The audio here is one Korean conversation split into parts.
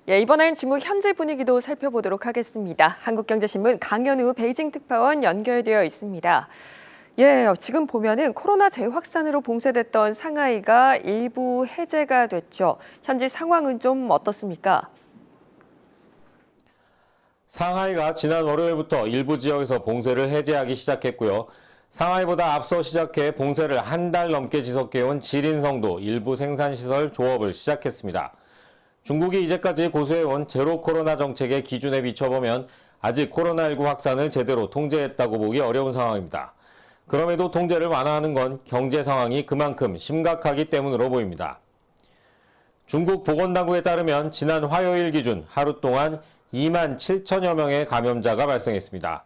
예, 이번엔 중국 현지 분위기도 살펴보도록 하겠습니다. 한국경제신문 강현우 베이징 특파원 연결되어 있습니다. 예, 지금 보면은 코로나 재확산으로 봉쇄됐던 상하이가 일부 해제가 됐죠. 현지 상황은 좀 어떻습니까? 상하이가 지난 월요일부터 일부 지역에서 봉쇄를 해제하기 시작했고요. 상하이보다 앞서 시작해 봉쇄를 한 달 넘게 지속해온 지린성도 일부 생산시설 조업을 시작했습니다. 중국이 이제까지 고수해온 제로 코로나 정책의 기준에 비춰보면 아직 코로나19 확산을 제대로 통제했다고 보기 어려운 상황입니다. 그럼에도 통제를 완화하는 건 경제 상황이 그만큼 심각하기 때문으로 보입니다. 중국 보건당국에 따르면 지난 화요일 기준 하루 동안 2만 7천여 명의 감염자가 발생했습니다.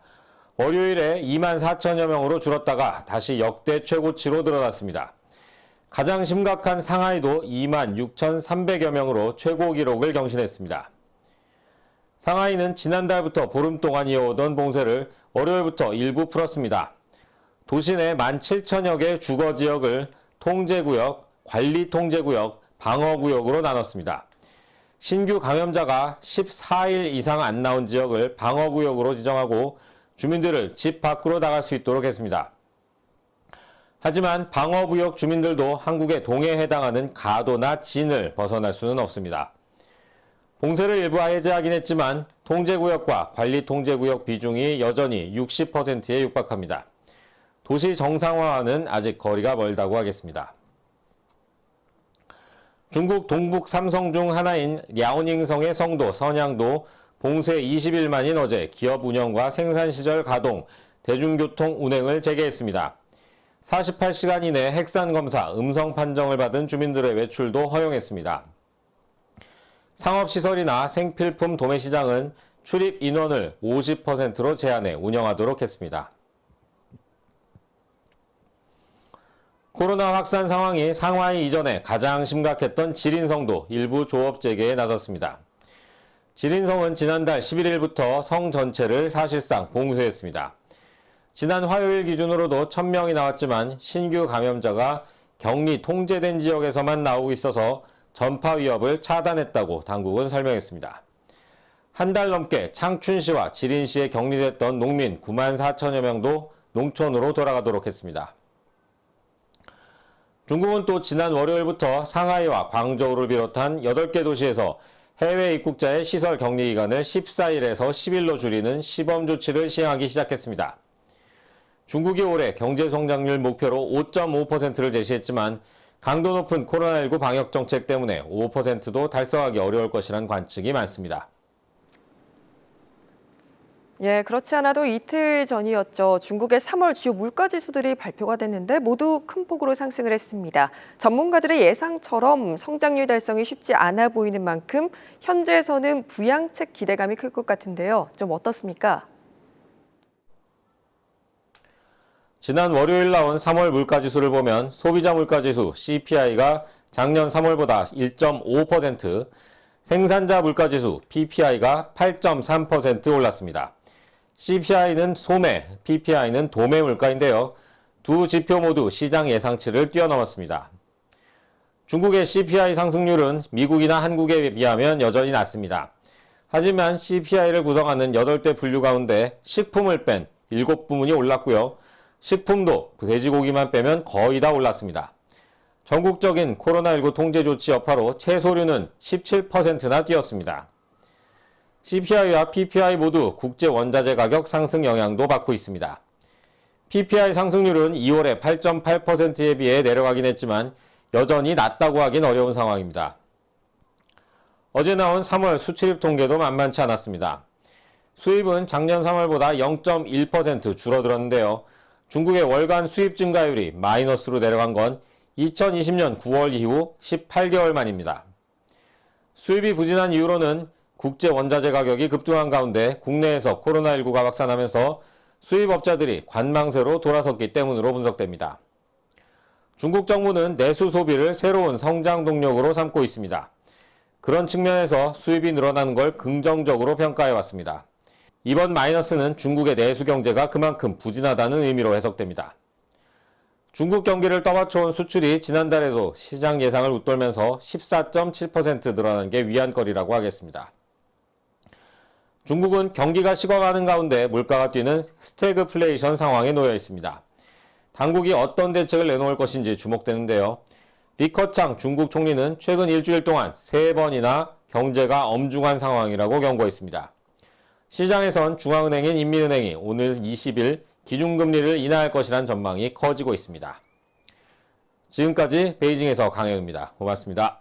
월요일에 2만 4천여 명으로 줄었다가 다시 역대 최고치로 늘어났습니다. 가장 심각한 상하이도 2만 6,300여 명으로 최고 기록을 경신했습니다. 상하이는 지난달부터 보름 동안 이어오던 봉쇄를 월요일부터 일부 풀었습니다. 도시 내 17,000여 개 주거지역을 통제구역, 관리통제구역, 방어구역으로 나눴습니다. 신규 감염자가 14일 이상 안 나온 지역을 방어구역으로 지정하고 주민들을 집 밖으로 나갈 수 있도록 했습니다. 하지만 방어구역 주민들도 한국의 동해에 해당하는 가도나 진을 벗어날 수는 없습니다. 봉쇄를 일부 해제하긴 했지만 통제구역과 관리통제구역 비중이 여전히 60%에 육박합니다. 도시 정상화와는 아직 거리가 멀다고 하겠습니다. 중국 동북 삼성 중 하나인 랴오닝성의 성도 선양도 봉쇄 20일 만인 어제 기업 운영과 생산시설 가동, 대중교통 운행을 재개했습니다. 48시간 이내 핵산 검사, 음성 판정을 받은 주민들의 외출도 허용했습니다. 상업시설이나 생필품 도매시장은 출입 인원을 50%로 제한해 운영하도록 했습니다. 코로나 확산 상황이 상하이 이전에 가장 심각했던 지린성도 일부 조업 재개에 나섰습니다. 지린성은 지난달 11일부터 성 전체를 사실상 봉쇄했습니다. 지난 화요일 기준으로도 1,000명이 나왔지만 신규 감염자가 격리 통제된 지역에서만 나오고 있어서 전파 위협을 차단했다고 당국은 설명했습니다. 한 달 넘게 창춘시와 지린시에 격리됐던 농민 9만 4천여 명도 농촌으로 돌아가도록 했습니다. 중국은 또 지난 월요일부터 상하이와 광저우를 비롯한 8개 도시에서 해외 입국자의 시설 격리 기간을 14일에서 10일로 줄이는 시범 조치를 시행하기 시작했습니다. 중국이 올해 경제 성장률 목표로 5.5%를 제시했지만 강도 높은 코로나19 방역 정책 때문에 5%도 달성하기 어려울 것이란 관측이 많습니다. 예, 그렇지 않아도 이틀 전이었죠. 중국의 3월 주요 물가 지수들이 발표가 됐는데 모두 큰 폭으로 상승을 했습니다. 전문가들의 예상처럼 성장률 달성이 쉽지 않아 보이는 만큼 현재에서는 부양책 기대감이 클 것 같은데요. 좀 어떻습니까? 지난 월요일 나온 3월 물가지수를 보면 소비자 물가지수 CPI가 작년 3월보다 1.5%, 생산자 물가지수 PPI가 8.3% 올랐습니다. CPI는 소매, PPI는 도매 물가인데요. 두 지표 모두 시장 예상치를 뛰어넘었습니다. 중국의 CPI 상승률은 미국이나 한국에 비하면 여전히 낮습니다. 하지만 CPI를 구성하는 8대 분류 가운데 식품을 뺀 7부문이 올랐고요. 식품도 돼지고기만 빼면 거의 다 올랐습니다. 전국적인 코로나19 통제 조치 여파로 채소류는 17%나 뛰었습니다. CPI와 PPI 모두 국제 원자재 가격 상승 영향도 받고 있습니다. PPI 상승률은 2월에 8.8%에 비해 내려가긴 했지만 여전히 낮다고 하긴 어려운 상황입니다. 어제 나온 3월 수출입 통계도 만만치 않았습니다. 수입은 작년 3월보다 0.1% 줄어들었는데요. 중국의 월간 수입 증가율이 마이너스로 내려간 건 2020년 9월 이후 18개월 만입니다. 수입이 부진한 이유로는 국제 원자재 가격이 급등한 가운데 국내에서 코로나19가 확산하면서 수입업자들이 관망세로 돌아섰기 때문으로 분석됩니다. 중국 정부는 내수 소비를 새로운 성장 동력으로 삼고 있습니다. 그런 측면에서 수입이 늘어나는 걸 긍정적으로 평가해왔습니다. 이번 마이너스는 중국의 내수 경제가 그만큼 부진하다는 의미로 해석됩니다. 중국 경기를 떠받쳐온 수출이 지난달에도 시장 예상을 웃돌면서 14.7% 늘어난 게 위안거리라고 하겠습니다. 중국은 경기가 식어가는 가운데 물가가 뛰는 스태그플레이션 상황에 놓여 있습니다. 당국이 어떤 대책을 내놓을 것인지 주목되는데요. 리커창 중국 총리는 최근 일주일 동안 3번이나 경제가 엄중한 상황이라고 경고했습니다. 시장에선 중앙은행인 인민은행이 오늘 20일 기준금리를 인하할 것이란 전망이 커지고 있습니다. 지금까지 베이징에서 강혜은입니다. 고맙습니다.